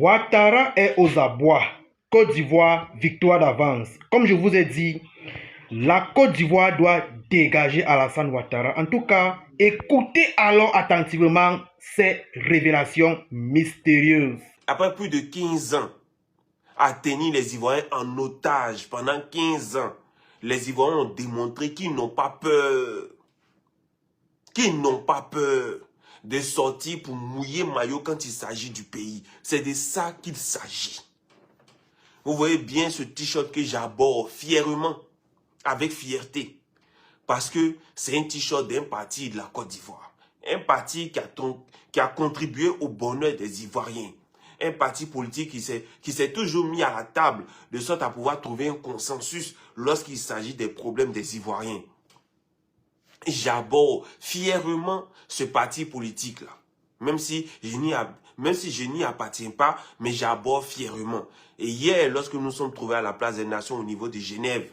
Ouattara est aux abois. Côte d'Ivoire, victoire d'avance. Comme je vous ai dit, la Côte d'Ivoire doit dégager Alassane Ouattara. En tout cas, écoutez alors attentivement ces révélations mystérieuses. Après plus de 15 ans à tenir les Ivoiriens en otage, pendant 15 ans, les Ivoiriens ont démontré qu'ils n'ont pas peur. Qu'ils n'ont pas peur de sortir pour mouiller maillot quand il s'agit du pays. C'est de ça qu'il s'agit. Vous voyez bien ce t-shirt que j'aborde fièrement, avec fierté. Parce que c'est un t-shirt d'un parti de la Côte d'Ivoire. Un parti qui a contribué au bonheur des Ivoiriens. Un parti politique qui s'est toujours mis à la table de sorte à pouvoir trouver un consensus lorsqu'il s'agit des problèmes des Ivoiriens. J'aborde fièrement ce parti politique-là. Même si je n'y appartiens pas, mais j'aborde fièrement. Et hier, lorsque nous sommes trouvés à la place des Nations au niveau de Genève,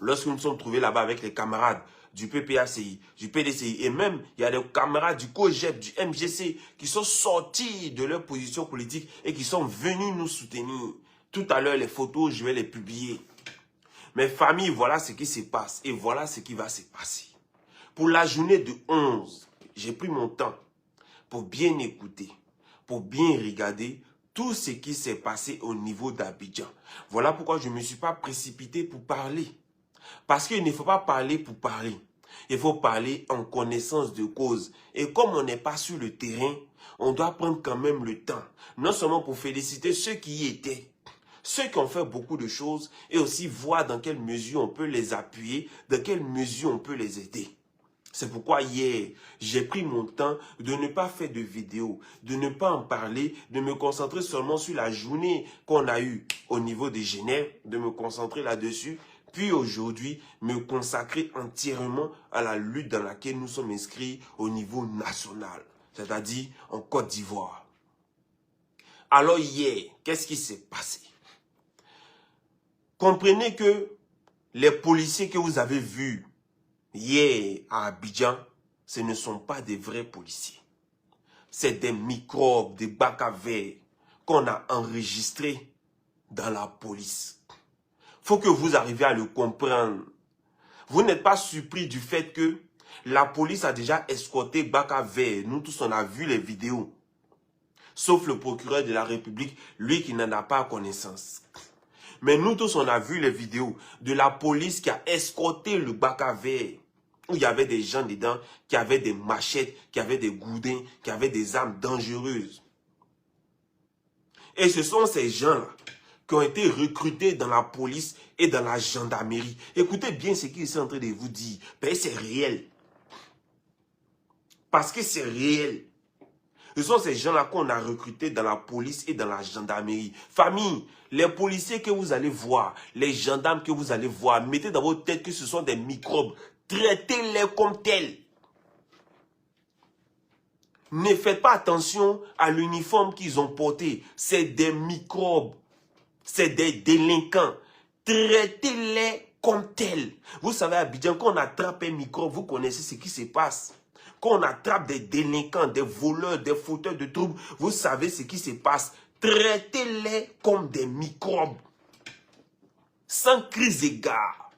lorsque nous sommes trouvés là-bas avec les camarades du PPACI, du PDCI, et même il y a des camarades du COGEP, du MGC, qui sont sortis de leur position politique et qui sont venus nous soutenir. Tout à l'heure, les photos, je vais les publier. Mes familles, voilà ce qui se passe et voilà ce qui va se passer. Pour la journée de 11, j'ai pris mon temps pour bien écouter, pour bien regarder tout ce qui s'est passé au niveau d'Abidjan. Voilà pourquoi je ne me suis pas précipité pour parler. Parce qu'il ne faut pas parler pour parler. Il faut parler en connaissance de cause. Et comme on n'est pas sur le terrain, on doit prendre quand même le temps. Non seulement pour féliciter ceux qui y étaient, ceux qui ont fait beaucoup de choses, et aussi voir dans quelle mesure on peut les appuyer, dans quelle mesure on peut les aider. C'est pourquoi hier, j'ai pris mon temps de ne pas faire de vidéo, de ne pas en parler, de me concentrer seulement sur la journée qu'on a eue au niveau de Genève, de me concentrer là-dessus, puis aujourd'hui, me consacrer entièrement à la lutte dans laquelle nous sommes inscrits au niveau national, c'est-à-dire en Côte d'Ivoire. Alors hier, qu'est-ce qui s'est passé? Comprenez que les policiers que vous avez vus hier à Abidjan, ce ne sont pas des vrais policiers. C'est des microbes, des bacs à verre qu'on a enregistrés dans la police. Il faut que vous arriviez à le comprendre. Vous n'êtes pas surpris du fait que la police a déjà escorté bac à verre. Nous tous, on a vu les vidéos. Sauf le procureur de la République, lui qui n'en a pas connaissance. Mais nous tous, on a vu les vidéos de la police qui a escorté le bac à verre. Où il y avait des gens dedans qui avaient des machettes, qui avaient des goudins, qui avaient des armes dangereuses. Et ce sont ces gens-là qui ont été recrutés dans la police et dans la gendarmerie. Écoutez bien ce qu'ils sont en train de vous dire. C'est réel. Parce que c'est réel. Ce sont ces gens-là qu'on a recrutés dans la police et dans la gendarmerie. Famille, les policiers que vous allez voir, les gendarmes que vous allez voir, mettez dans votre tête que ce sont des microbes. Traitez-les comme tels. Ne faites pas attention à l'uniforme qu'ils ont porté. C'est des microbes. C'est des délinquants. Traitez-les comme tels. Vous savez, à Abidjan, quand on attrape un microbe, vous connaissez ce qui se passe. Quand on attrape des délinquants, des voleurs, des fauteurs de troubles, vous savez ce qui se passe. Traitez-les comme des microbes. Sans crise égard.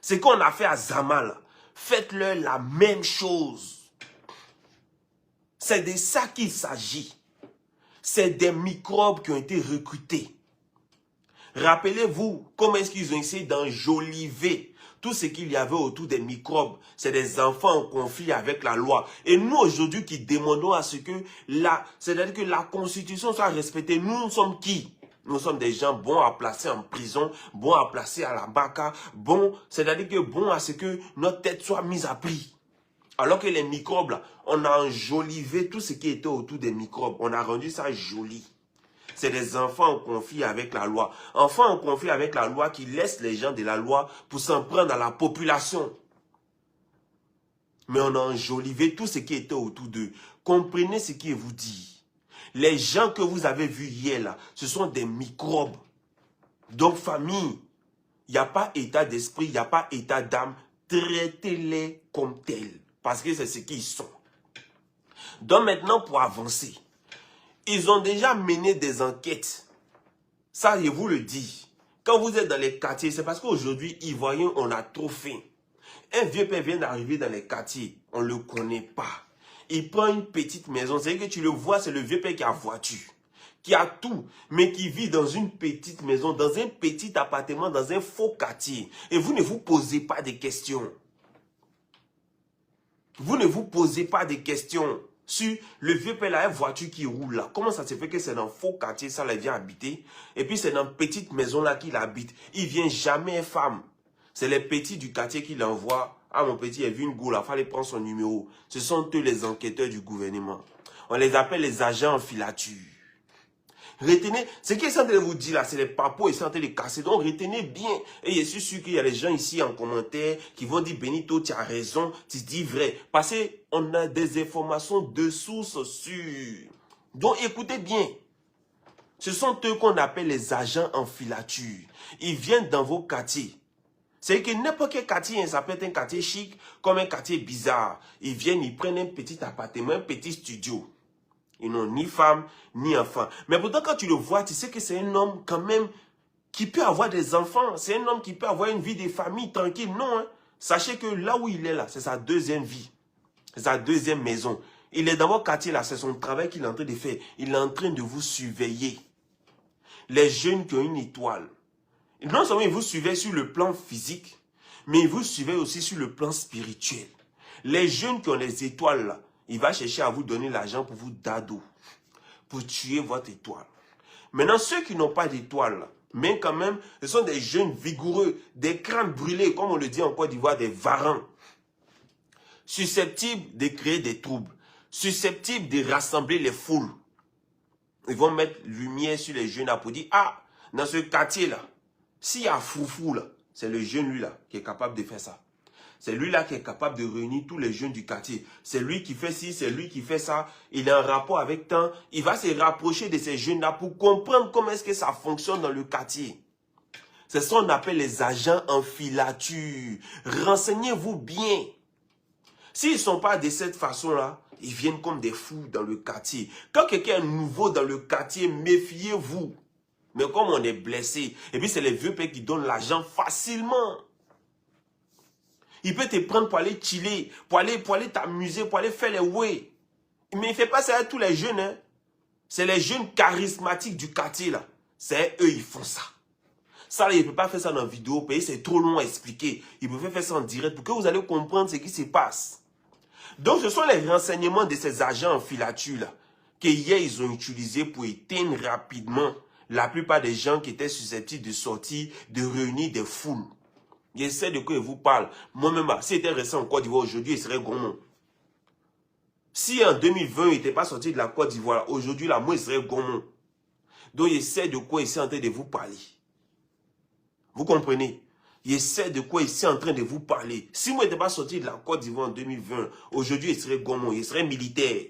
Ce qu'on a fait à Zamal, faites-leur la même chose. C'est de ça qu'il s'agit. C'est des microbes qui ont été recrutés. Rappelez-vous comment est-ce qu'ils ont essayé d'enjoliver tout ce qu'il y avait autour des microbes. C'est des enfants en conflit avec la loi. Et nous aujourd'hui qui demandons à ce que c'est-à-dire que la Constitution soit respectée. Nous sommes qui? Nous sommes des gens bons à placer en prison, bons à placer à la baka, c'est-à-dire que bons à ce que notre tête soit mise à prix. Alors que les microbes, là, on a enjolivé tout ce qui était autour des microbes. On a rendu ça joli. C'est des enfants en conflit avec la loi. Enfants en conflit avec la loi qui laissent les gens de la loi pour s'en prendre à la population. Mais on a enjolivé tout ce qui était autour d'eux. Comprenez ce qu'il vous dit. Les gens que vous avez vus hier, là, ce sont des microbes. Donc, famille, il n'y a pas état d'esprit, il n'y a pas état d'âme. Traitez-les comme tels. Parce que c'est ce qu'ils sont. Donc, maintenant, pour avancer, Ils ont déjà mené des enquêtes. Ça, je vous le dis. Quand vous êtes dans les quartiers, c'est parce qu'aujourd'hui, Ivoiriens, on a trop faim. Un vieux père vient d'arriver dans les quartiers. On ne le connaît pas. Il prend une petite maison. C'est-à-dire que tu le vois, c'est le vieux père qui a voiture, qui a tout, mais qui vit dans une petite maison, dans un petit appartement, dans un faux quartier. Et vous ne vous posez pas de questions. Vous ne vous posez pas de questions sur le vieux père là, une voiture qui roule là. Comment ça se fait que c'est dans un faux quartier, ça il vient habiter. Et puis c'est dans une petite maison là qu'il habite. Il vient jamais femme. C'est les petits du quartier qui l'envoient. Ah mon petit, il a vu une goule, il fallait prendre son numéro. Ce sont eux les enquêteurs du gouvernement. On les appelle les agents en filature. Retenez, ce qu'ils sont en train de vous dire là, c'est les papos, ils sont en train de casser. Donc retenez bien. Et je suis sûr qu'il y a des gens ici en commentaire qui vont dire Benito, tu as raison, tu dis vrai. Parce qu'on a des informations de sources sûres. Donc écoutez bien. Ce sont eux qu'on appelle les agents en filature. Ils viennent dans vos quartiers. C'est que n'importe quel quartier, ça peut être un quartier chic, comme un quartier bizarre. Ils viennent, ils prennent un petit appartement, un petit studio. Ils n'ont ni femme, ni enfant. Mais pourtant, quand tu le vois, tu sais que c'est un homme quand même qui peut avoir des enfants. C'est un homme qui peut avoir une vie de famille tranquille. Non, hein. Sachez que là où il est là, c'est sa deuxième vie. C'est sa deuxième maison. Il est dans votre quartier là, c'est son travail qu'il est en train de faire. Il est en train de vous surveiller. Les jeunes qui ont une étoile. Non seulement ils vous suivaient sur le plan physique, mais ils vous suivaient aussi sur le plan spirituel. Les jeunes qui ont les étoiles là, il va chercher à vous donner l'argent pour vous dado, pour tuer votre étoile. Maintenant, ceux qui n'ont pas d'étoile, mais quand même, ce sont des jeunes vigoureux, des crânes brûlés, comme on le dit en Côte d'Ivoire, des varans, susceptibles de créer des troubles, susceptibles de rassembler les foules. Ils vont mettre lumière sur les jeunes là pour dire, ah, dans ce quartier-là, s'il y a foufou là, c'est le jeune lui là qui est capable de faire ça. C'est lui là qui est capable de réunir tous les jeunes du quartier. C'est lui qui fait ci, c'est lui qui fait ça. Il est en rapport avec tant. Il va se rapprocher de ces jeunes là pour comprendre comment est-ce que ça fonctionne dans le quartier. C'est ce qu'on appelle les agents en filature. Renseignez-vous bien. S'ils ne sont pas de cette façon-là, ils viennent comme des fous dans le quartier. Quand quelqu'un est nouveau dans le quartier, méfiez-vous. Mais comme on est blessé, et puis c'est les vieux pères qui donnent l'argent facilement. Il peut te prendre pour aller chiller, pour aller t'amuser, pour aller faire les way. Mais il ne fait pas ça à tous les jeunes. Hein. C'est les jeunes charismatiques du quartier là. C'est eux, ils font ça. Ça, là, il ne peut pas faire ça dans la vidéo, c'est trop long à expliquer. Il peut faire ça en direct pour que vous allez comprendre ce qui se passe. Donc, ce sont les renseignements de ces agents en filature là, que hier, ils ont utilisés pour éteindre rapidement la plupart des gens qui étaient susceptibles de sortir, de réunir des foules. Je sais de quoi je vous parle. Moi-même, s'il était resté en Côte d'Ivoire aujourd'hui, il serait gourmand. Si en 2020, il n'était pas sorti de la Côte d'Ivoire, aujourd'hui, là, moi, il serait gourmand. Donc, je sais de quoi il est en train de vous parler. Vous comprenez? Je sais de quoi il est en train de vous parler. Si moi, il n'était pas sorti de la Côte d'Ivoire en 2020, aujourd'hui, il serait gourmand, il serait militaire.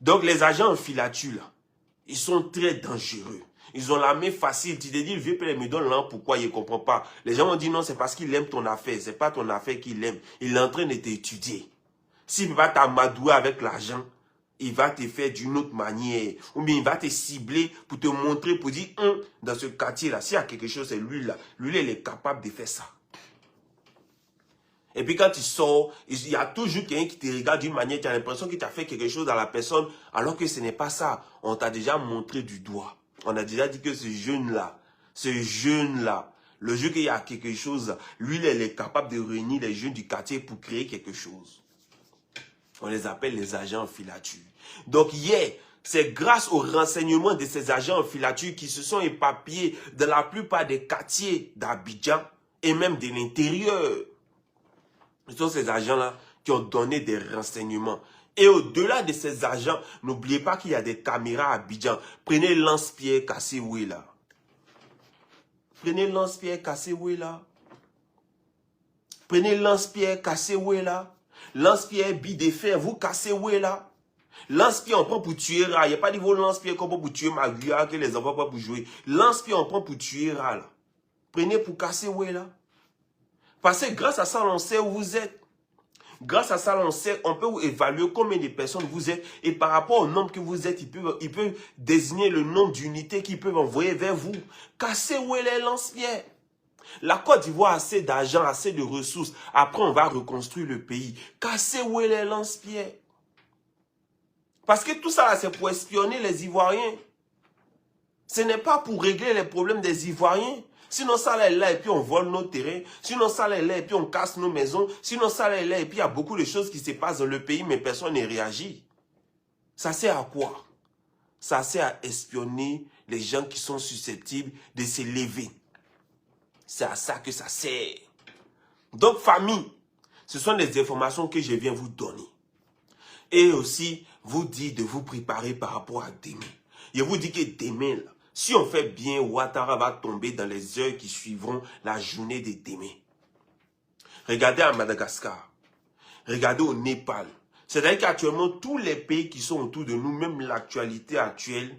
Donc, les agents en filature, là, ils sont très dangereux. Ils ont la main facile. Tu te dis, le vieux père me donne l'argent, pourquoi il ne comprend pas? Les gens ont dit non, c'est parce qu'il aime ton affaire. Ce n'est pas ton affaire qu'il aime. Il est en train de t'étudier. S'il ne peut pas t'amadouer avec l'argent, il va te faire d'une autre manière. Ou bien il va te cibler pour te montrer, pour dire, dans ce quartier-là, s'il y a quelque chose, c'est lui-là. Lui, il est capable de faire ça. Et puis quand tu sors, il y a toujours quelqu'un qui te regarde d'une manière, tu as l'impression qu'il t'a fait quelque chose dans la personne, alors que ce n'est pas ça. On t'a déjà montré du doigt. On a déjà dit que ce jeune-là, le jour qu'il y a quelque chose, lui, il est capable de réunir les jeunes du quartier pour créer quelque chose. On les appelle les agents en filature. Donc hier, c'est grâce au renseignement de ces agents en filature qui se sont éparpillés dans la plupart des quartiers d'Abidjan et même de l'intérieur. Ce sont ces agents-là qui ont donné des renseignements. Et au-delà de ces agents, n'oubliez pas qu'il y a des caméras à Abidjan. Prenez Lance-Pierre Kasséoué là. Prenez Lance-Pierre Kasséoué là. Prenez Lance-Pierre Kasséoué là. Lance-Pierre Bidéfer, vous Kasséoué là. Lance-Pierre, on prend pour tuer Ra. Il n'y a pas de niveau Lance-Pierre qu'on prend pour tuer Magria, que les enfants pas pour jouer. Lance-Pierre, on prend pour tuer Ra là. Prenez pour Kasséoué là. Parce que grâce à ça, on sait où vous êtes. Grâce à ça, on sait, on peut évaluer combien de personnes vous êtes. Et par rapport au nombre que vous êtes, il peut désigner le nombre d'unités qu'ils peuvent envoyer vers vous. Cassez où est les lance-pierres. La Côte d'Ivoire a assez d'argent, assez de ressources. Après, on va reconstruire le pays. Cassez où est les lance-pierres. Parce que tout ça, c'est pour espionner les Ivoiriens. Ce n'est pas pour régler les problèmes des Ivoiriens. Sinon, ça là est là et puis on vole nos terrains. Sinon, ça là est là et puis on casse nos maisons. Sinon, ça là est là et puis il y a beaucoup de choses qui se passent dans le pays, mais personne ne réagit. Ça sert à quoi? Ça sert à espionner les gens qui sont susceptibles de se lever. C'est à ça que ça sert. Donc, famille, ce sont des informations que je viens vous donner. Et aussi, vous dire de vous préparer par rapport à demain. Je vous dis que demain, là, si on fait bien, Ouattara va tomber dans les heures qui suivront la journée de demain. Regardez à Madagascar. Regardez au Népal. C'est-à-dire qu'actuellement, tous les pays qui sont autour de nous, même l'actualité actuelle,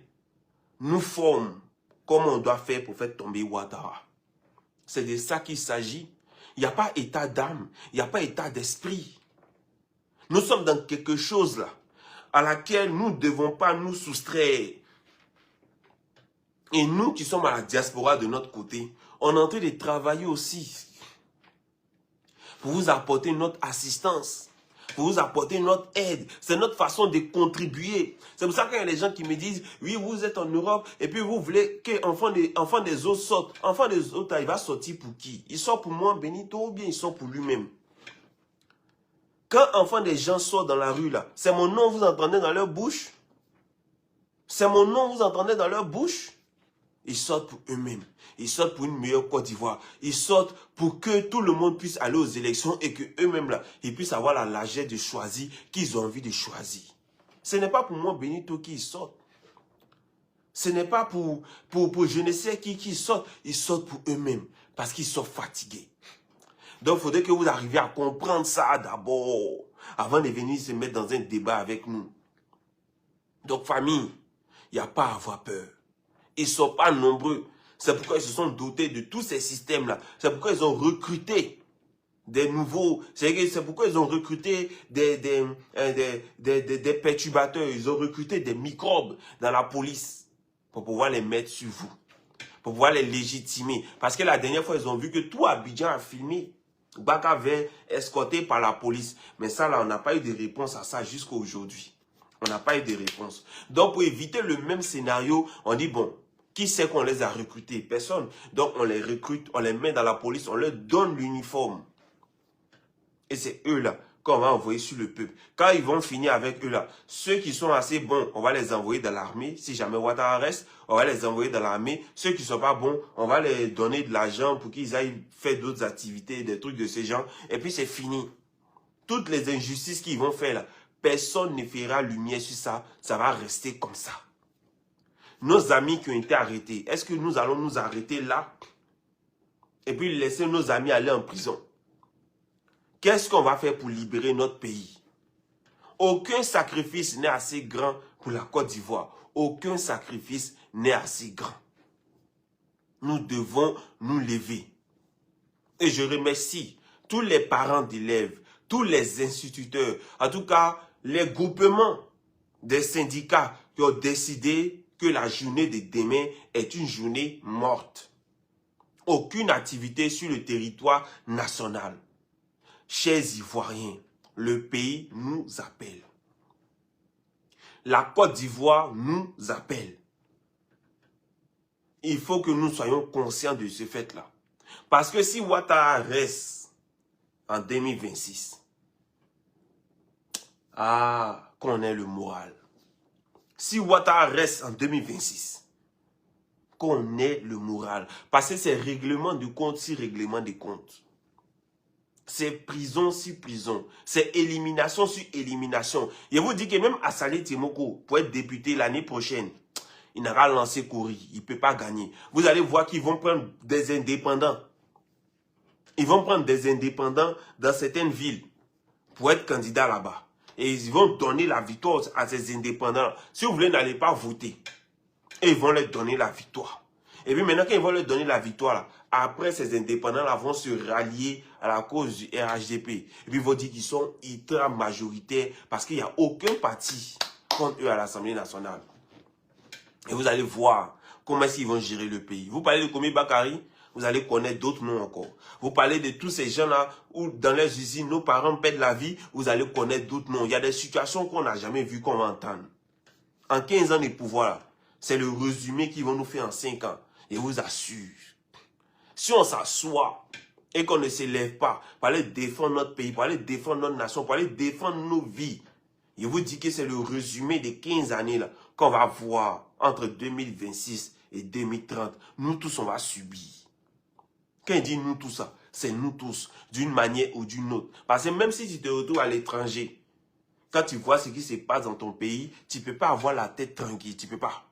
nous forment comment on doit faire pour faire tomber Ouattara. C'est de ça qu'il s'agit. Il n'y a pas état d'âme, il n'y a pas état d'esprit. Nous sommes dans quelque chose là, à laquelle nous ne devons pas nous soustraire. Et nous qui sommes à la diaspora de notre côté, on est en train de travailler aussi pour vous apporter notre assistance, pour vous apporter notre aide. C'est notre façon de contribuer. C'est pour ça qu'il y a des gens qui me disent, oui, vous êtes en Europe et puis vous voulez que enfant des autres sorte. Enfant des autres, il va sortir pour qui? Il sort pour moi, Benito, ou bien il sort pour lui-même? Quand enfant des gens sortent dans la rue là, c'est mon nom vous entendez dans leur bouche? C'est mon nom vous entendez dans leur bouche? Ils sortent pour eux-mêmes. Ils sortent pour une meilleure Côte d'Ivoire. Ils sortent pour que tout le monde puisse aller aux élections et que eux-mêmes là, ils puissent avoir la largesse de choisir qu'ils ont envie de choisir. Ce n'est pas pour moi Benito qui sortent. Ce n'est pas pour je ne sais qui sortent. Ils sortent pour eux-mêmes parce qu'ils sont fatigués. Donc, il faudrait que vous arriviez à comprendre ça d'abord, avant de venir se mettre dans un débat avec nous. Donc, famille, il n'y a pas à avoir peur. Ils ne sont pas nombreux. C'est pourquoi ils se sont dotés de tous ces systèmes-là. C'est pourquoi ils ont recruté des nouveaux. C'est pourquoi ils ont recruté des perturbateurs. Ils ont recruté des microbes dans la police pour pouvoir les mettre sur vous. Pour pouvoir les légitimer. Parce que la dernière fois, ils ont vu que tout Abidjan a filmé. Baka avait escorté par la police. Mais ça, là, on n'a pas eu de réponse à ça jusqu'à aujourd'hui. On n'a pas eu de réponse. Donc, pour éviter le même scénario, on dit, bon, qui c'est qu'on les a recrutés? Personne. Donc, on les recrute, on les met dans la police, on leur donne l'uniforme. Et c'est eux, là, qu'on va envoyer sur le peuple. Quand ils vont finir avec eux, là, ceux qui sont assez bons, on va les envoyer dans l'armée. Si jamais Ouattara reste, on va les envoyer dans l'armée. Ceux qui ne sont pas bons, on va les donner de l'argent pour qu'ils aillent faire d'autres activités, des trucs de ces gens. Et puis, c'est fini. Toutes les injustices qu'ils vont faire, là, personne ne fera lumière sur ça. Ça va rester comme ça. Nos amis qui ont été arrêtés, est-ce que nous allons nous arrêter là et puis laisser nos amis aller en prison? Qu'est-ce qu'on va faire pour libérer notre pays? Aucun sacrifice n'est assez grand pour la Côte d'Ivoire. Aucun sacrifice n'est assez grand. Nous devons nous lever. Et je remercie tous les parents d'élèves, tous les instituteurs, en tout cas les groupements des syndicats qui ont décidé que la journée de demain est une journée morte. Aucune activité sur le territoire national. Chers Ivoiriens, le pays nous appelle. La Côte d'Ivoire nous appelle. Il faut que nous soyons conscients de ce fait-là. Parce que si Ouattara reste en 2026, qu'on ait le moral. Si Ouattara reste en 2026, qu'on ait le moral. Parce que c'est règlement de compte sur règlement de compte. C'est prison sur prison. C'est élimination sur élimination. Je vous dis que même Assalé Temoko, pour être député l'année prochaine, il n'aura lancé Kori. Il ne peut pas gagner. Vous allez voir qu'ils vont prendre des indépendants. Ils vont prendre des indépendants dans certaines villes pour être candidats là-bas. Et ils vont donner la victoire à ces indépendants. Si vous voulez, n'allez pas voter. Et ils vont leur donner la victoire. Et puis maintenant, quand ils vont leur donner la victoire, là, après ces indépendants-là vont se rallier à la cause du RHDP. Et puis ils vont dire qu'ils sont ultra majoritaires parce qu'il n'y a aucun parti contre eux à l'Assemblée nationale. Et vous allez voir comment est-ce qu'ils vont gérer le pays. Vous parlez de Komi Bakari, vous allez connaître d'autres noms encore. Vous parlez de tous ces gens-là où dans les usines, nos parents perdent la vie, vous allez connaître d'autres noms. Il y a des situations qu'on n'a jamais vues, qu'on va entendre. En 15 ans de pouvoir, c'est le résumé qu'ils vont nous faire en 5 ans. Et je vous assure, si on s'assoit et qu'on ne s'élève pas pour aller défendre notre pays, pour aller défendre notre nation, pour aller défendre nos vies, je vous dis que c'est le résumé des 15 années là qu'on va voir entre 2026 et 2030. Nous tous, on va subir. Quand il dit nous tous ça, c'est nous tous, d'une manière ou d'une autre. Parce que même si tu te retrouves à l'étranger, quand tu vois ce qui se passe dans ton pays, tu ne peux pas avoir la tête tranquille. Tu ne peux pas.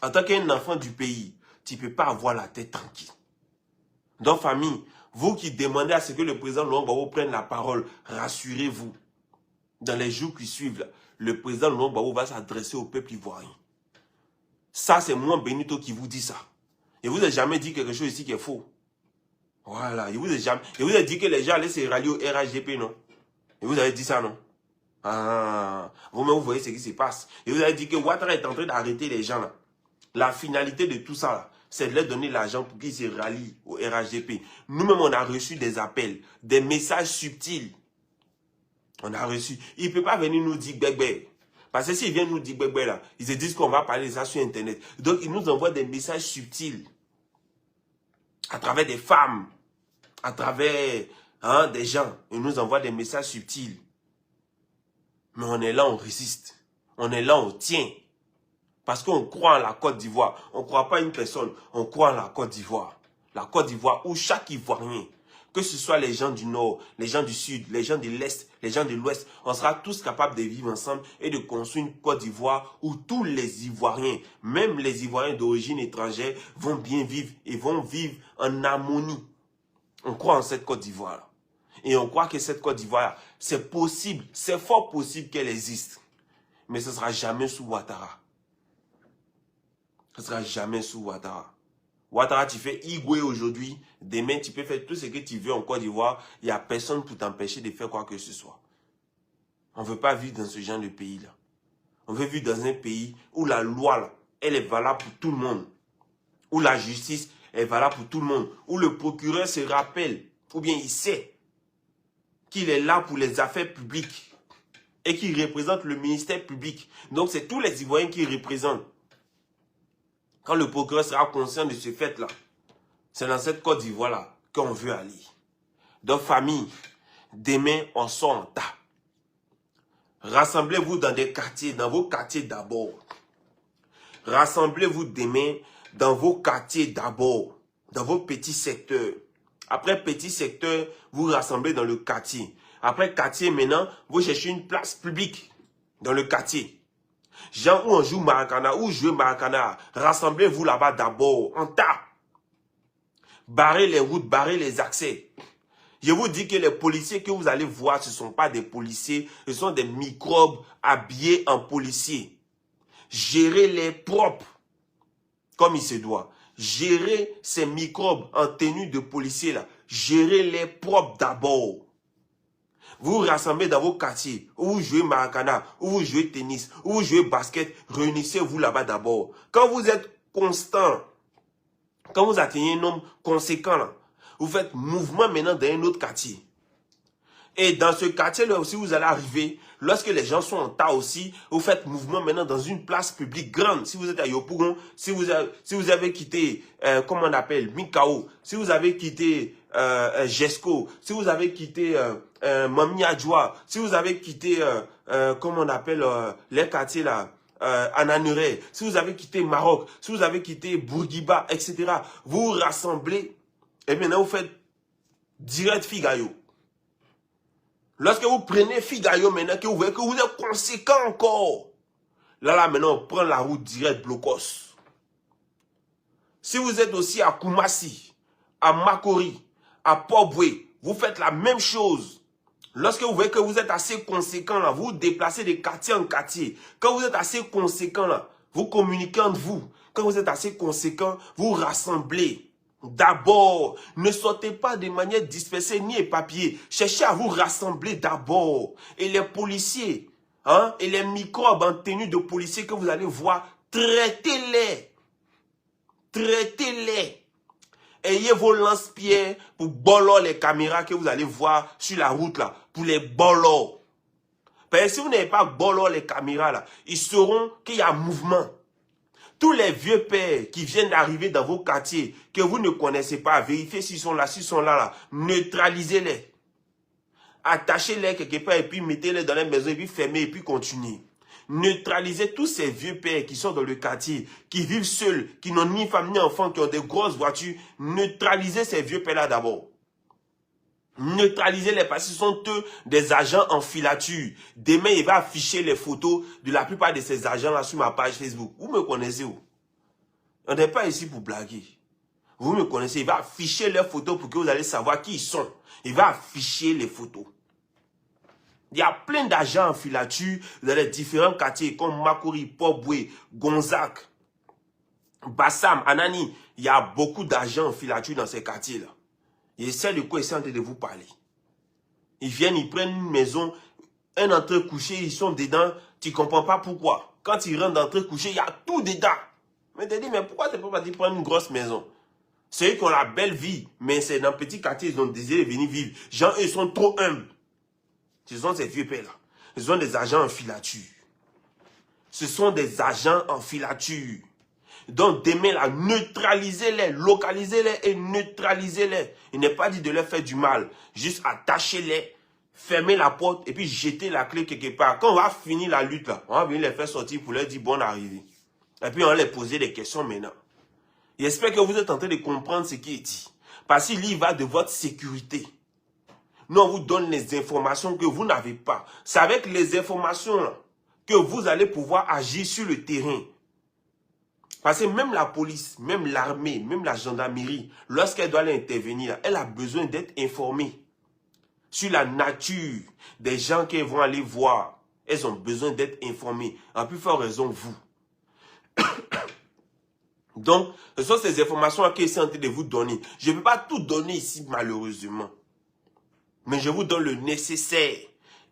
En tant qu'un enfant du pays, tu ne peux pas avoir la tête tranquille. Donc, famille, vous qui demandez à ce que le président Laurent Gbagbo prenne la parole, rassurez-vous. Dans les jours qui suivent, là, le président Laurent Gbagbo va s'adresser au peuple ivoirien. Ça, c'est moi, Benito, qui vous dit ça. Je vous ai jamais dit quelque chose ici qui est faux. Voilà, je vous ai dit que les gens allaient se rallier au RHDP, non? Et vous avez dit ça, non? Ah, vous-même, vous voyez ce qui se passe. Et vous avez dit que Ouattara est en train d'arrêter les gens, là. La finalité de tout ça, là, c'est de leur donner l'argent pour qu'ils se rallient au RHDP. Nous-mêmes, on a reçu des appels, des messages subtils. On a reçu. Il ne peut pas venir nous dire bébé. Parce que s'ils viennent nous dire bébé, là, ils se disent qu'on va parler de ça sur Internet. Donc, ils nous envoient des messages subtils. À travers des femmes. À travers des gens. Ils nous envoient des messages subtils. Mais on est là, on résiste. On est là, on tient. Parce qu'on croit en la Côte d'Ivoire. On ne croit pas à une personne. On croit en la Côte d'Ivoire. La Côte d'Ivoire où chaque Ivoirien, que ce soit les gens du Nord, les gens du Sud, les gens de l'Est, les gens de l'Ouest, on sera tous capables de vivre ensemble et de construire une Côte d'Ivoire où tous les Ivoiriens, même les Ivoiriens d'origine étrangère, vont bien vivre et vont vivre en harmonie. On croit en cette Côte d'Ivoire. Et on croit que cette Côte d'Ivoire, c'est possible, c'est fort possible qu'elle existe. Mais ce ne sera jamais sous Ouattara. Ce ne sera jamais sous Ouattara. Ouattara, tu fais Igwe aujourd'hui, demain tu peux faire tout ce que tu veux en Côte d'Ivoire, il n'y a personne pour t'empêcher de faire quoi que ce soit. On ne veut pas vivre dans ce genre de pays-là. On veut vivre dans un pays où la loi, là, elle est valable pour tout le monde. Où la justice est valable pour tout le monde. Où le procureur se rappelle, ou bien il sait qu'il est là pour les affaires publiques et qu'il représente le ministère public. Donc c'est tous les Ivoiriens qui représentent. Quand le procureur sera conscient de ce fait-là, c'est dans cette Côte d'Ivoire-là qu'on veut aller. Donc, famille, demain, on sort en tas. Rassemblez-vous dans des quartiers, dans vos quartiers d'abord. Rassemblez-vous demain dans vos quartiers d'abord, dans vos petits secteurs. Après petit secteur, vous rassemblez dans le quartier. Après quartier, maintenant, vous cherchez une place publique dans le quartier. Gens où on joue Maracana, où jouer Maracana, rassemblez-vous là-bas d'abord, en tas. Barrez les routes, barrez les accès. Je vous dis que les policiers que vous allez voir, ce ne sont pas des policiers, ce sont des microbes habillés en policiers. Gérez-les propres, comme il se doit. Gérez ces microbes en tenue de policier là. Gérez-les propres d'abord. Vous vous rassemblez dans vos quartiers, où vous jouez Maracana, où vous jouez tennis, où vous jouez basket, réunissez-vous là-bas d'abord. Quand vous êtes constant, quand vous atteignez un nombre conséquent, là, vous faites mouvement maintenant dans un autre quartier. Et dans ce quartier-là aussi, vous allez arriver, lorsque les gens sont en tas aussi, vous faites mouvement maintenant dans une place publique grande. Si vous êtes à Yopougon, si vous avez quitté, comment on appelle, Mikao, si vous avez quitté Jesco, si vous avez quitté Mami Adjoa, si vous avez quitté, comment on appelle, les quartiers là, Ananure, si vous avez quitté Maroc, si vous avez quitté Bourguiba, etc., vous vous rassemblez et maintenant vous faites direct Figayo. Lorsque vous prenez Figayo maintenant, que vous voyez que vous êtes conséquent encore, là maintenant on prend la route direct Blocos. Si vous êtes aussi à Koumassi, à Makori, à Port-Boué, vous faites la même chose. Lorsque vous voyez que vous êtes assez conséquent là, vous vous déplacez de quartier en quartier. Quand vous êtes assez conséquent là, vous communiquez entre vous. Quand vous êtes assez conséquent, vous rassemblez. D'abord, ne sortez pas de manière dispersée ni éparpillée. Cherchez à vous rassembler d'abord. Et les policiers, hein, et les microbes en tenue de policiers que vous allez voir, traitez-les. Traitez-les. Ayez vos lance-pierres pour bolo les caméras que vous allez voir sur la route là. Pour les bolos. Parce que si vous n'avez pas bolo les caméras là, ils sauront qu'il y a mouvement. Tous les vieux pères qui viennent d'arriver dans vos quartiers, que vous ne connaissez pas, vérifiez s'ils sont là, neutralisez-les. Attachez-les quelque part et puis mettez-les dans les maisons et puis fermez et puis continuez. Neutralisez tous ces vieux pères qui sont dans le quartier, qui vivent seuls, qui n'ont ni femme ni enfant, qui ont des grosses voitures. Neutralisez ces vieux pères-là d'abord. Neutralisez-les parce qu'ils sont eux des agents en filature. Demain, il va afficher les photos de la plupart de ces agents-là sur ma page Facebook. Vous me connaissez où? On n'est pas ici pour blaguer. Vous me connaissez. Il va afficher leurs photos pour que vous allez savoir qui ils sont. Il va afficher les photos. Il y a plein d'agents en filature dans les différents quartiers comme Makori, Pobwe, Gonzac, Bassam, Anani. Il y a beaucoup d'agents en filature dans ces quartiers-là. Et c'est de quoi ils sont en train de vous parler. Ils viennent, ils prennent une maison, un entrée couché, ils sont dedans, tu ne comprends pas pourquoi. Quand ils rentrent d'entrée couché, il y a tout dedans. Mais tu te dis, mais pourquoi tu ne peux pas prendre une grosse maison? C'est eux qui ont la belle vie, mais c'est dans un petit quartier, ils ont désiré venir vivre. Gens, eux, ils sont trop humbles. Ce sont ces vieux pères-là. Ce sont des agents en filature. Ce sont des agents en filature. Donc, demain, là, neutralisez-les, localisez-les et neutralisez-les. Il n'est pas dit de leur faire du mal. Juste attachez-les, fermez la porte et puis jetez la clé quelque part. Quand on va finir la lutte, là, on va venir les faire sortir pour leur dire bonne arrivée. Et puis, on va les poser des questions maintenant. J'espère que vous êtes en train de comprendre ce qui est dit. Parce qu'il y va de votre sécurité. Nous, on vous donne les informations que vous n'avez pas. C'est avec les informations là, que vous allez pouvoir agir sur le terrain. Parce que même la police, même l'armée, même la gendarmerie, lorsqu'elle doit aller intervenir, elle a besoin d'être informée sur la nature des gens qu'elles vont aller voir. Elles ont besoin d'être informées. En plus forte raison, vous. Donc, ce sont ces informations que je suis en train de vous donner. Je ne peux pas tout donner ici, malheureusement. Mais je vous donne le nécessaire.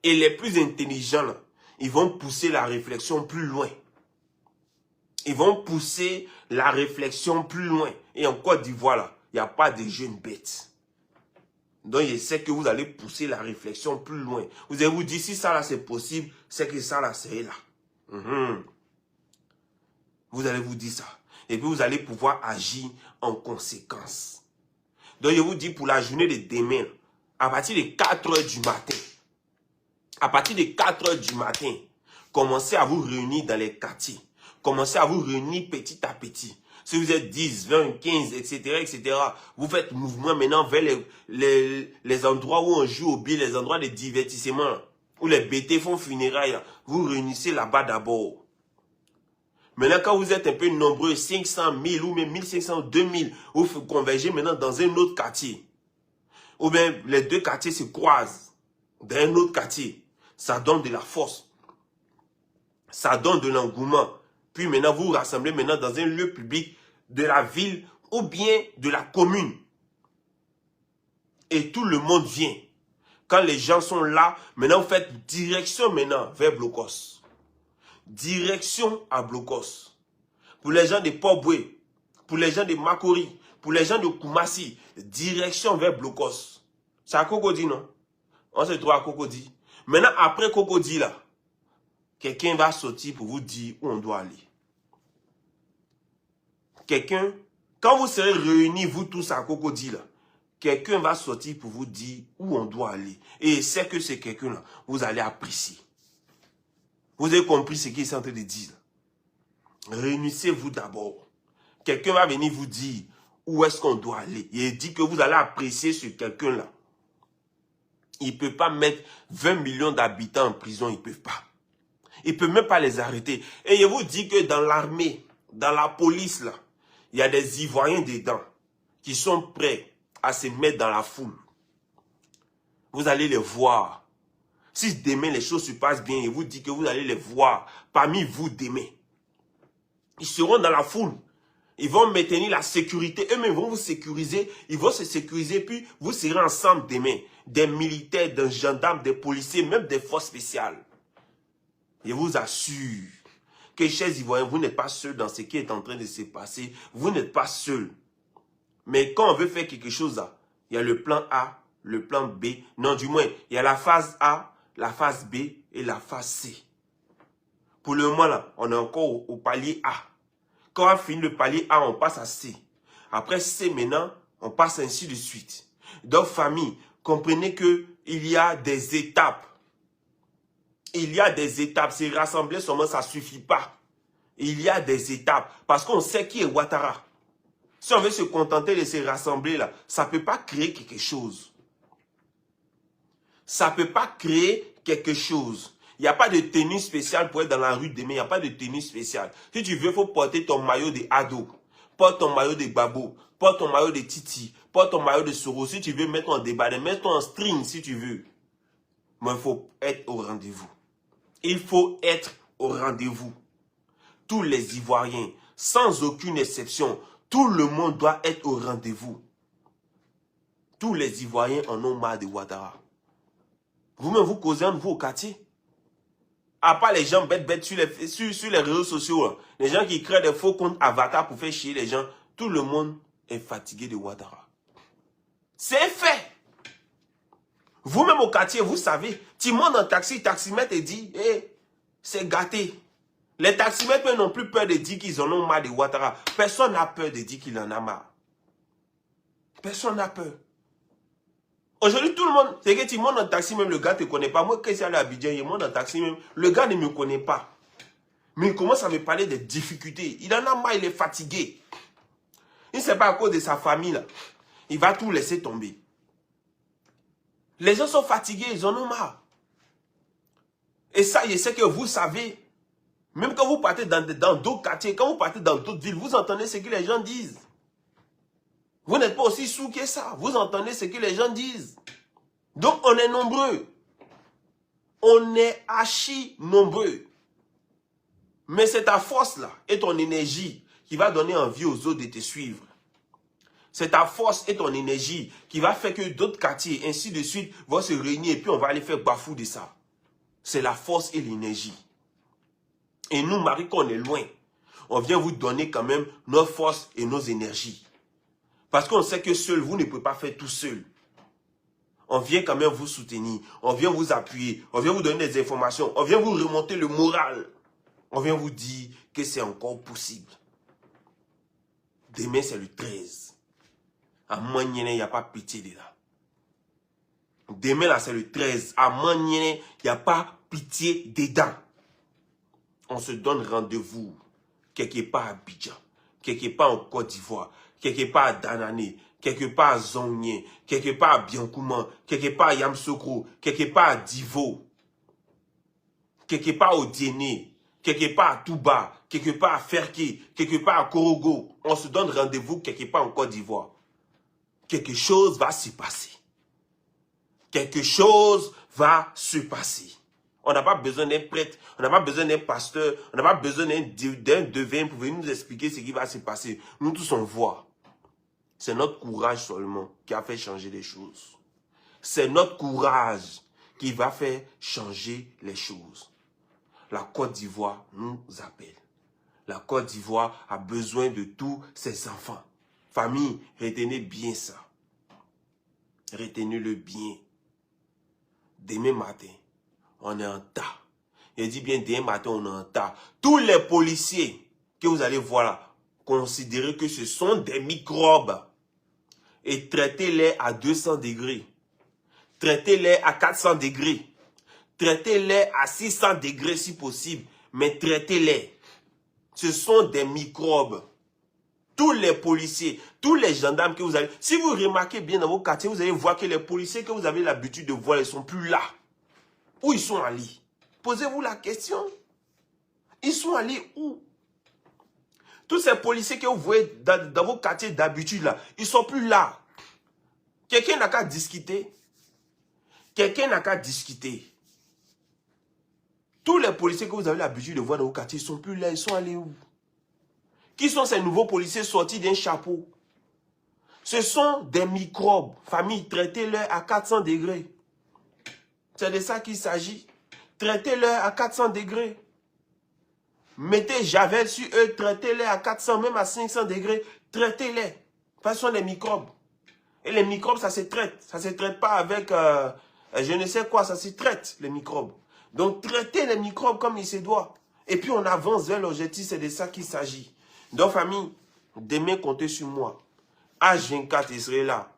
Et les plus intelligents, là, ils vont pousser la réflexion plus loin. Ils vont pousser la réflexion plus loin. Et en Côte d'Ivoire, là, il n'y a pas de jeunes bêtes. Donc, je sais que vous allez pousser la réflexion plus loin. Vous allez vous dire, si ça là c'est possible, c'est que ça là c'est là. Vous allez vous dire ça. Et puis, vous allez pouvoir agir en conséquence. Donc, je vous dis, pour la journée de demain, à partir de 4 h du matin, à partir de 4 h du matin, commencez à vous réunir dans les quartiers. Commencez à vous réunir petit à petit. Si vous êtes 10, 20, 15, etc., vous faites mouvement maintenant vers les endroits où on joue au billes, les endroits de divertissement, où les BT font funérailles. Vous réunissez là-bas d'abord. Maintenant, quand vous êtes un peu nombreux, 500, 1000 ou même 1500, 2000, vous convergez maintenant dans un autre quartier. Ou bien les deux quartiers se croisent dans un autre quartier. Ça donne de la force. Ça donne de l'engouement. Puis maintenant, vous vous rassemblez maintenant dans un lieu public de la ville ou bien de la commune. Et tout le monde vient. Quand les gens sont là, maintenant vous faites direction maintenant vers Blocos. Direction à Blocos. Pour les gens de Pobwe, pour les gens de Makori, pour les gens de Koumassi, direction vers Blocos. C'est à Cocody, non? On se trouve à Cocody. Maintenant, après Cocody, là, quelqu'un va sortir pour vous dire où on doit aller. Quelqu'un, quand vous serez réunis, vous tous à Cocody, là, quelqu'un va sortir pour vous dire où on doit aller. Et c'est que c'est quelqu'un-là, vous allez apprécier. Vous avez compris ce qu'il est en train de dire. Réunissez-vous d'abord. Quelqu'un va venir vous dire où est-ce qu'on doit aller. Il dit que vous allez apprécier ce quelqu'un-là. Il ne peut pas mettre 20 millions d'habitants en prison, ils ne peuvent pas. Il ne peut même pas les arrêter. Et je vous dis que dans l'armée, dans la police, là, il y a des Ivoiriens dedans qui sont prêts à se mettre dans la foule. Vous allez les voir. Si demain les choses se passent bien, je vous dis que vous allez les voir parmi vous demain. Ils seront dans la foule. Ils vont maintenir la sécurité. Eux-mêmes vont vous sécuriser. Ils vont se sécuriser. Puis vous serez ensemble demain. Des militaires, des gendarmes, des policiers, même des forces spéciales. Je vous assure que, chers Ivoiriens, vous n'êtes pas seuls dans ce qui est en train de se passer. Vous n'êtes pas seuls. Mais quand on veut faire quelque chose, là, il y a le plan A, le plan B. Non, du moins, il y a la phase A, la phase B et la phase C. Pour le moment, là, on est encore au palier A. Quand on a fini le palier A, on passe à C. Après C, maintenant, on passe ainsi de suite. Donc, famille, comprenez qu'il y a des étapes. Il y a des étapes. Se rassembler seulement, ça ne suffit pas. Il y a des étapes. Parce qu'on sait qui est Ouattara. Si on veut se contenter de se rassembler là, ça ne peut pas créer quelque chose. Ça ne peut pas créer quelque chose. Il n'y a pas de tenue spéciale pour être dans la rue demain. Il n'y a pas de tenue spéciale. Si tu veux, il faut porter ton maillot de Ado. Porte ton maillot de Babo. Porte ton maillot de Titi. Porte ton maillot de Soro. Si tu veux mettre en débat, mets-toi en string si tu veux. Mais il faut être au rendez-vous. Il faut être au rendez-vous. Tous les Ivoiriens, sans aucune exception, tout le monde doit être au rendez-vous. Tous les Ivoiriens en ont marre de Ouattara. Vous-même, vous causez entre vous au quartier. À part les gens bêtes sur les réseaux sociaux, hein, les gens qui créent des faux comptes avatars pour faire chier les gens, tout le monde est fatigué de Ouattara. C'est fait. Vous-même au quartier, vous savez, tu montes en taxi, taximètre et dit, hey, c'est gâté. Les taximètres n'ont plus peur de dire qu'ils en ont marre de Ouattara. Personne n'a peur de dire qu'il en a marre. Personne n'a peur. Aujourd'hui, tout le monde, c'est que tu montes en taxi, même le gars ne te connaît pas. Moi, quand je suis allé à Abidjan, il monte en taxi, même le gars ne me connaît pas. Mais il commence à me parler des difficultés. Il en a marre, il est fatigué. Il ne sait pas à cause de sa famille, là. Il va tout laisser tomber. Les gens sont fatigués, ils en ont marre. Et ça, je sais que vous savez. Même quand vous partez dans d'autres quartiers, quand vous partez dans d'autres villes, vous entendez ce que les gens disent. Vous n'êtes pas aussi sous que ça. Vous entendez ce que les gens disent. Donc, on est nombreux. On est archi nombreux. Mais c'est ta force-là et ton énergie qui va donner envie aux autres de te suivre. C'est ta force et ton énergie qui va faire que d'autres quartiers, ainsi de suite, vont se réunir et puis on va aller faire bafou de ça. C'est la force et l'énergie. Et nous, Marie, quand on est loin, on vient vous donner quand même nos forces et nos énergies. Parce qu'on sait que seul, vous ne pouvez pas faire tout seul. On vient quand même vous soutenir, on vient vous appuyer, on vient vous donner des informations, on vient vous remonter le moral. On vient vous dire que c'est encore possible. Demain, c'est le 13. À Maniene, il n'y a pas pitié dedans. Demain, là, c'est le 13. À Maniene, il n'y a pas pitié dedans. On se donne rendez-vous quelque part à Abidjan, quelque part en Côte d'Ivoire, quelque part à Danané, quelque part à Zongne, quelque part à Biankouman, quelque part à Yamsokro, quelque part à Divo, quelque part au Diené, quelque part à Touba, quelque part à Ferké, quelque part à Korogo. On se donne rendez-vous quelque part en Côte d'Ivoire. Quelque chose va se passer. Quelque chose va se passer. On n'a pas besoin d'un prêtre, on n'a pas besoin d'un pasteur, on n'a pas besoin d'un devin pour venir nous expliquer ce qui va se passer. Nous tous on voit. C'est notre courage seulement qui a fait changer les choses. C'est notre courage qui va faire changer les choses. La Côte d'Ivoire nous appelle. La Côte d'Ivoire a besoin de tous ses enfants. Famille, retenez bien ça. Retenez-le bien. Demain matin, on est en tas. Je dis bien demain matin, on est en tas. Tous les policiers que vous allez voir là, considérez que ce sont des microbes. Et traitez-les à 200 degrés. Traitez-les à 400 degrés. Traitez-les à 600 degrés si possible. Mais traitez-les. Ce sont des microbes. Tous les policiers, tous les gendarmes que vous avez. Si vous remarquez bien dans vos quartiers, vous allez voir que les policiers que vous avez l'habitude de voir, ils ne sont plus là. Où ils sont allés? Posez-vous la question. Ils sont allés où? Tous ces policiers que vous voyez dans vos quartiers d'habitude là, ils ne sont plus là. Quelqu'un n'a qu'à discuter. Quelqu'un n'a qu'à discuter. Tous les policiers que vous avez l'habitude de voir dans vos quartiers, ils ne sont plus là. Ils sont allés où? Qui sont ces nouveaux policiers sortis d'un chapeau? Ce sont des microbes. Famille, traitez-les à 400 degrés. C'est de ça qu'il s'agit. Traitez-les à 400 degrés. Mettez Javel sur eux, traitez-les à 400, même à 500 degrés. Traitez-les. Parce que ce sont des microbes. Et les microbes, ça se traite. Ça ne se traite pas avec je ne sais quoi, ça se traite, les microbes. Donc, traitez les microbes comme il se doit. Et puis, on avance vers l'objectif, c'est de ça qu'il s'agit. Donc, famille, demain, comptez sur moi. H24, je serai là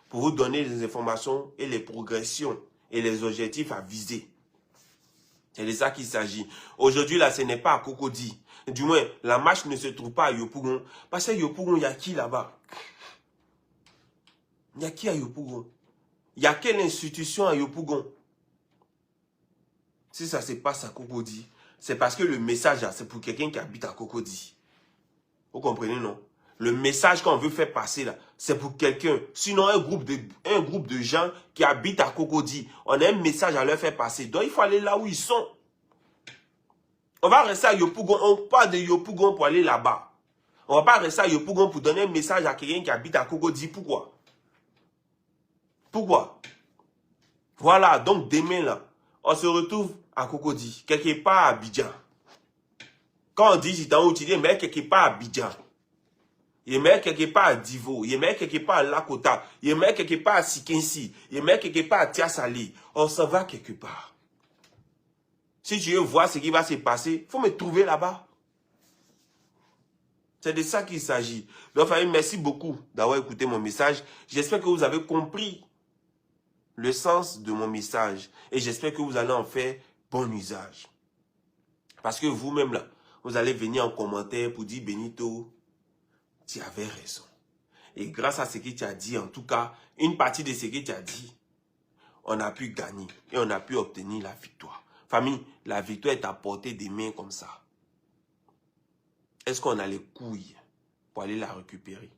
pour vous donner les informations et les progressions et les objectifs à viser. C'est de ça qu'il s'agit. Aujourd'hui, là, ce n'est pas à Cocody. Du moins, la marche ne se trouve pas à Yopougon. Parce que Yopougon, il y a qui là-bas? Il y a qui à Yopougon? Il y a quelle institution à Yopougon? Si ça se passe à Cocody, c'est parce que le message, c'est pour quelqu'un qui habite à Cocody. Vous comprenez, non? Le message qu'on veut faire passer là, c'est pour quelqu'un. Sinon, un groupe de gens qui habitent à Cocody, on a un message à leur faire passer. Donc, il faut aller là où ils sont. On va rester à Yopougon. On part de Yopougon pour aller là-bas. On ne va pas rester à Yopougon pour donner un message à quelqu'un qui habite à Cocody. Pourquoi? Pourquoi? Voilà, donc demain là, on se retrouve à Cocody, quelque part à Abidjan. Quand on dit Gitan, tu dis, mais quelque part à Abidjan. Il met quelque part à Divo, il met quelque part à Lakota, il met quelque part à Sikensi, il met quelque part à Tiasali. On s'en va quelque part. Si tu veux voir ce qui va se passer, il faut me trouver là-bas. C'est de ça qu'il s'agit. Donc, famille, merci beaucoup d'avoir écouté mon message. J'espère que vous avez compris le sens de mon message. Et j'espère que vous allez en faire bon usage. Parce que vous-même, là, vous allez venir en commentaire pour dire, Benito, tu avais raison. Et grâce à ce que tu as dit, en tout cas, une partie de ce que tu as dit, on a pu gagner et on a pu obtenir la victoire. Famille, la victoire est à portée des mains comme ça. Est-ce qu'on a les couilles pour aller la récupérer?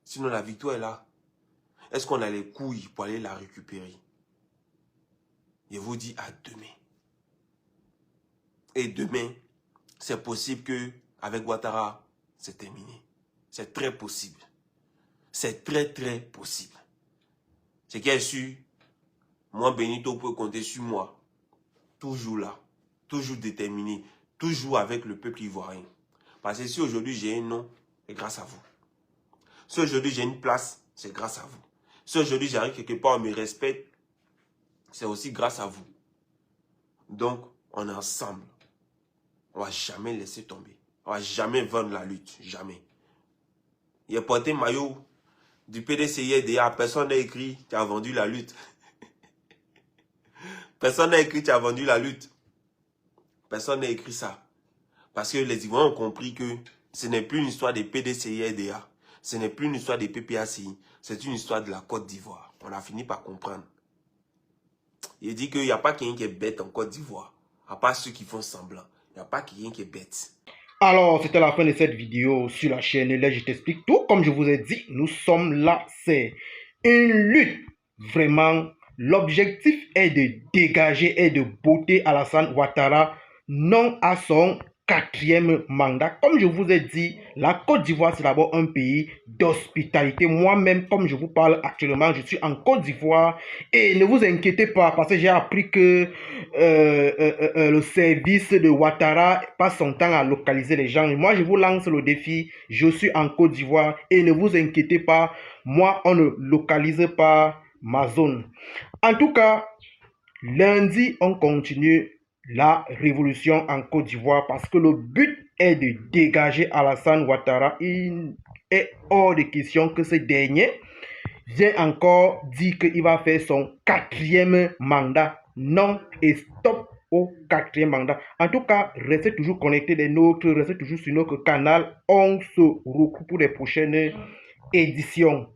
Sinon, la victoire est là. Est-ce qu'on a les couilles pour aller la récupérer? Je vous dis à demain. Et demain, c'est possible que avec Ouattara, c'est terminé. C'est très possible. C'est très, très possible. Ce qui est sûr, moi, Benito, peut compter sur moi. Toujours là. Toujours déterminé. Toujours avec le peuple ivoirien. Parce que si aujourd'hui j'ai un nom, c'est grâce à vous. Si aujourd'hui j'ai une place, c'est grâce à vous. Si aujourd'hui j'arrive quelque part, on me respecte, c'est aussi grâce à vous. Donc, on est ensemble. On ne va jamais laisser tomber. On ne va jamais vendre la lutte. Jamais. Il a porté maillot du PDCIDA. Personne n'a écrit tu as vendu la lutte. Personne n'a écrit tu as vendu la lutte. Personne n'a écrit ça. Parce que les Ivoiriens ont compris que ce n'est plus une histoire des PDCIDA. Ce n'est plus une histoire des PPACI. C'est une histoire de la Côte d'Ivoire. On a fini par comprendre. Il dit qu'il n'y a pas quelqu'un qui est bête en Côte d'Ivoire. À part ceux qui font semblant. Il n'y a pas quelqu'un qui est bête. Alors, c'était la fin de cette vidéo sur la chaîne. Et là, je t'explique tout. Comme je vous ai dit, nous sommes là. C'est une lutte. Vraiment, l'objectif est de dégager et de botter Alassane Ouattara non à son 4e mandat. Comme je vous ai dit, la Côte d'Ivoire, c'est d'abord un pays d'hospitalité. Moi-même, comme je vous parle actuellement, je suis en Côte d'Ivoire. Et ne vous inquiétez pas, parce que j'ai appris que le service de Ouattara passe son temps à localiser les gens. Et moi, je vous lance le défi. Je suis en Côte d'Ivoire. Et ne vous inquiétez pas, moi, on ne localise pas ma zone. En tout cas, lundi, on continue la révolution en Côte d'Ivoire parce que le but est de dégager Alassane Ouattara. Il est hors de question que ce dernier vient encore dire qu'il va faire son 4e mandat. Non et stop au 4e mandat. En tout cas, restez toujours connectés des nôtres, restez toujours sur notre canal. On se retrouve pour les prochaines éditions.